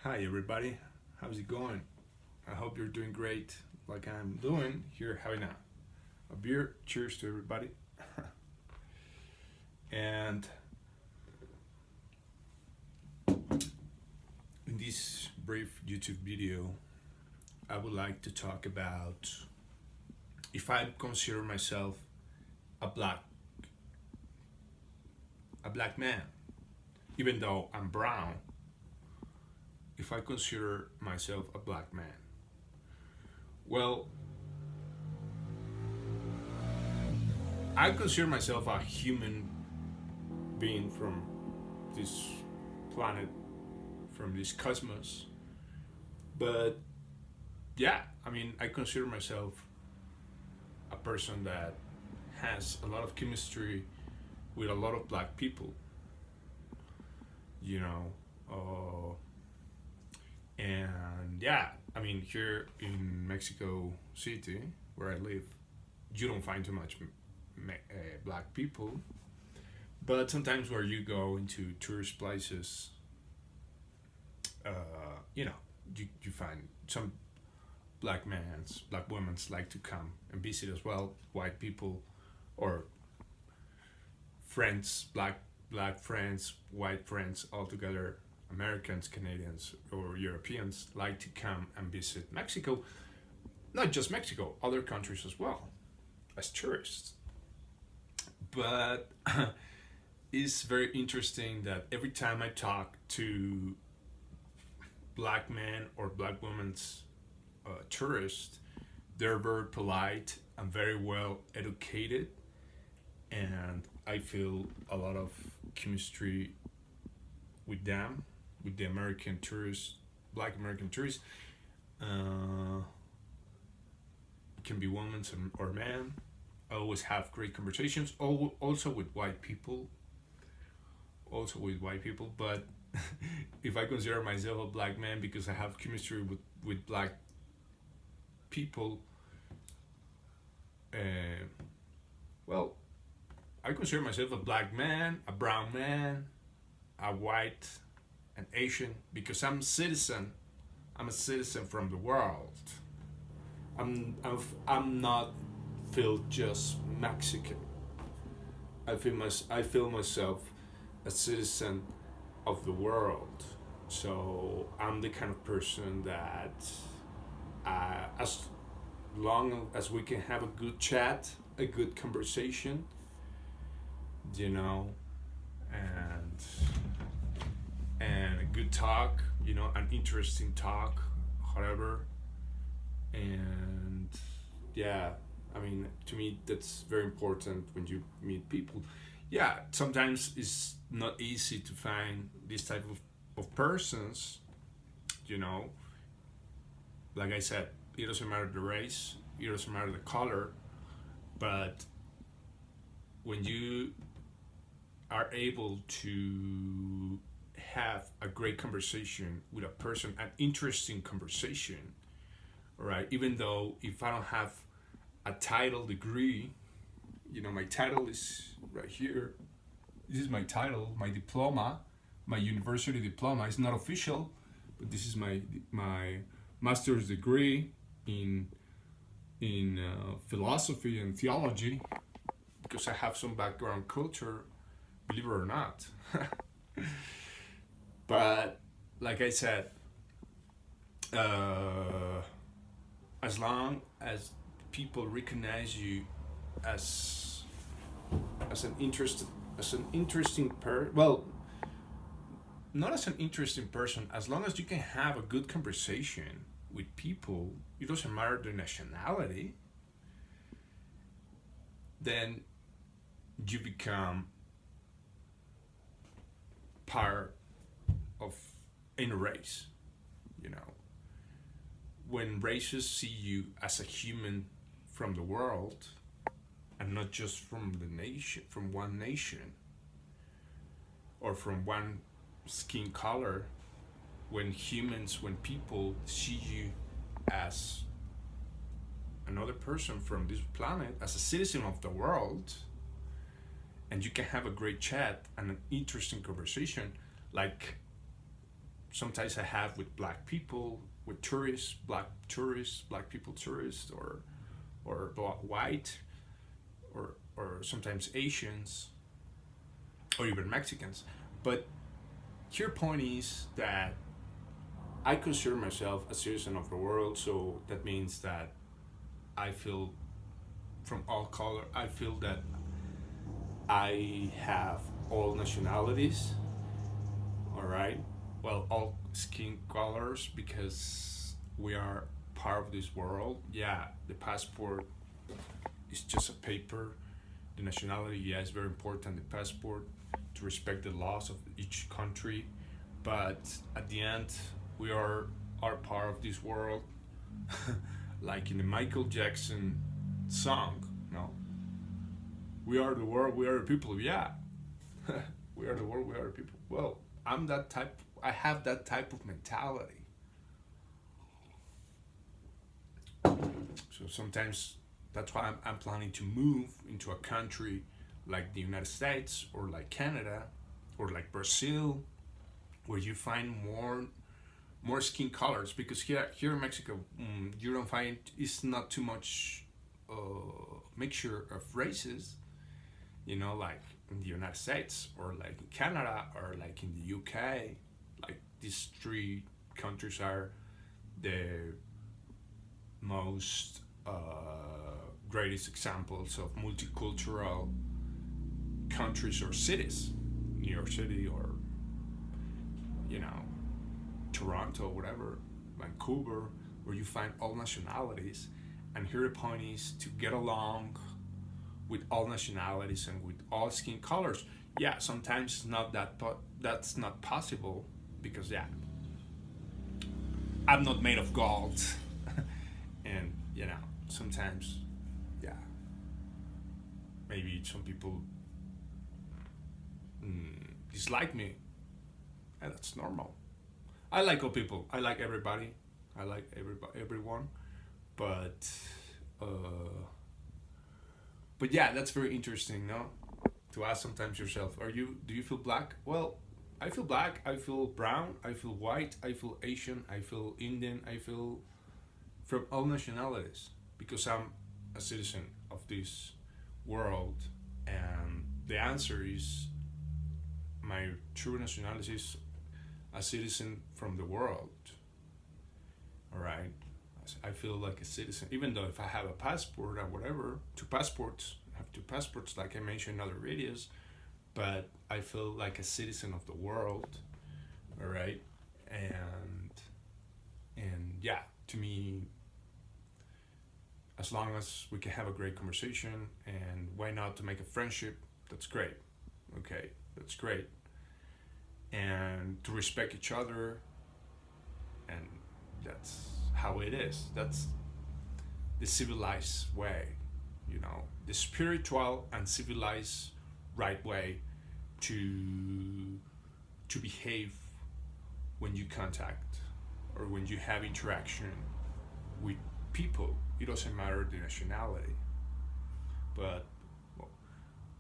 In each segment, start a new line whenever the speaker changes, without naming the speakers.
Hi, everybody. How's it going? I hope you're doing great, like I'm doing here, having a beer. Cheers to everybody. And in this brief YouTube video, I would like to talk about if I consider myself a black a black man, even though I'm brown. If I consider myself a black man, well, I consider myself a human being from this planet, from this cosmos. But yeah, I mean, I consider myself a person that has a lot of chemistry with a lot of black people, you know. And yeah, I mean, here in Mexico City, where I live, you don't find too much black people. But sometimes where you go into tourist places, uh, you know, you find some black women's like to come and visit as well. White people or friends, black friends, white friends, all together. Americans, Canadians, or Europeans like to come and visit Mexico. Not just Mexico, other countries as well, as tourists. But it's very interesting that every time I talk to black men or black women's tourists, they're very polite and very well educated, and I feel a lot of chemistry with them, with the American tourists, black American tourists. Uh, it can be women or men. I always have great conversations. Also with white people. Also with white people, but if I consider myself a black man because I have chemistry with black people, uh, well, I consider myself a black man, a brown man, a white, an Asian because I'm citizen. I'm a citizen from the world. I'm not feel just Mexican. I feel myself a citizen of the world. So I'm the kind of person that, as long as we can have a good chat, a good conversation, you know, and a good talk, an interesting talk, whatever. And yeah, I mean, to me, that's very important when you meet people. Yeah, sometimes it's not easy to find this type of persons, you know. Like I said, it doesn't matter the race, it doesn't matter the color, but when you are able to have a great conversation with a person, an interesting conversation, right? Even though if I don't have a title degree, my title is right here. This is my title, my diploma, my university diploma. It's not official, but this is my master's degree in philosophy and theology because I have some background culture, believe it or not. But like I said, uh, as long as people recognize you as an interest as an interesting well, not as an interesting person, as long as you can have a good conversation with people, it doesn't matter their nationality, then you become part of any race, you know. When races see you as a human from the world and not just from the nation, from one nation or from one skin color, when people see you as another person from this planet, as a citizen of the world, and you can have a great chat and an interesting conversation, like sometimes I have with black people, with tourists, black people tourists, or white, or sometimes Asians, or even Mexicans. But your point is that I consider myself a citizen of the world, so that means that I feel from all color. I feel that I have all nationalities. All right. Well, all skin colors because we are part of this world. Yeah, the passport is just a paper. The nationality, yeah, is very important. The passport to respect the laws of each country, but at the end, we are part of this world. Like in the Michael Jackson song, no, we are the world, we are the people. Yeah, we are the world, we are the people. Well, I'm that type. I have that type of mentality. So sometimes that's why I'm planning to move into a country like the United States or like Canada or like Brazil, where you find more skin colors because here in Mexico, you don't find it's not too much mixture of races. You know, like in the United States or like in Canada or like in the UK, like these three countries are the most greatest examples of multicultural countries or cities. New York City or you know Toronto, whatever, Vancouver, where you find all nationalities. And here the point is to get along with all nationalities and with all skin colors. Yeah, sometimes it's not that, but that's not possible because yeah, I'm not made of gold, and sometimes yeah, maybe some people dislike me, and that's normal. I like all people. I like everybody. I like everyone. But uh, but yeah, that's very interesting, no? To ask sometimes yourself, do you feel black? Well, I feel black, I feel brown, I feel white, I feel Asian, I feel Indian, I feel from all nationalities because I'm a citizen of this world, and the answer is my true nationality is a citizen from the world. All right, I feel like a citizen, even though if I have a passport or whatever, two passports, I have two passports, like I mentioned in other videos, but I feel like a citizen of the world. All right, and yeah, to me, as long as we can have a great conversation, and why not to make a friendship, that's great. Okay, that's great, and to respect each other, and that's how it is. That's the civilized way, the spiritual and civilized right way to behave when you contact or when you have interaction with people. It doesn't matter the nationality, but well,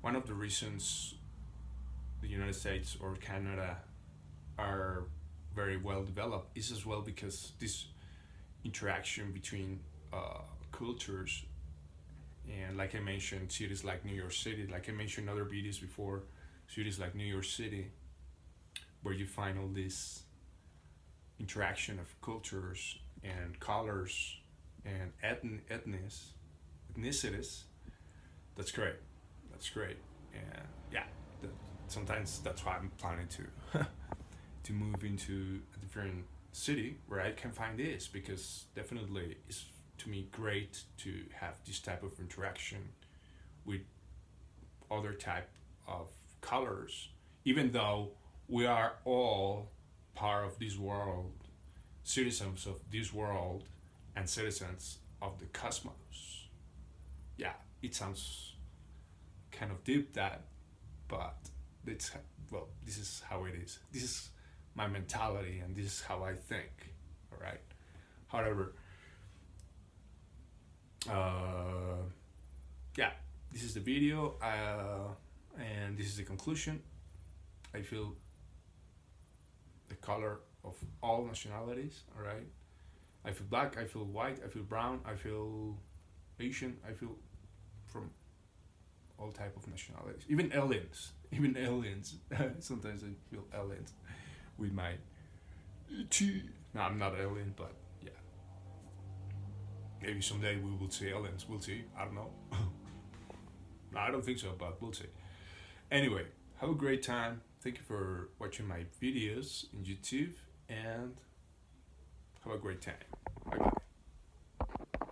one of the reasons the United States or Canada are very well developed is as well because this interaction between cultures, and like I mentioned, cities like New York City, like I mentioned in other videos before, cities like New York City, where you find all this interaction of cultures and colors and ethnicities. That's great. That's great. And yeah, that, sometimes that's why I'm planning to to move into a different city where I can find this because definitely it's to me great to have this type of interaction with other type of colors, even though we are all part of this world, citizens of this world, and citizens of the cosmos. Yeah, it sounds kind of deep that, but it's well, this is how it is. This is my mentality, and this is how I think. All right. However, yeah, this is the video, and this is the conclusion. I feel the color of all nationalities. All right, I feel black, I feel white, I feel brown, I feel Asian, I feel from all type of nationalities, even aliens, even aliens. Sometimes I feel aliens with my T. No, I'm not alien, but yeah, maybe someday we will see aliens. We'll see. I don't know. No, I don't think so, but we'll see. Anyway, have a great time. Thank you for watching my videos in YouTube and have a great time. Bye bye.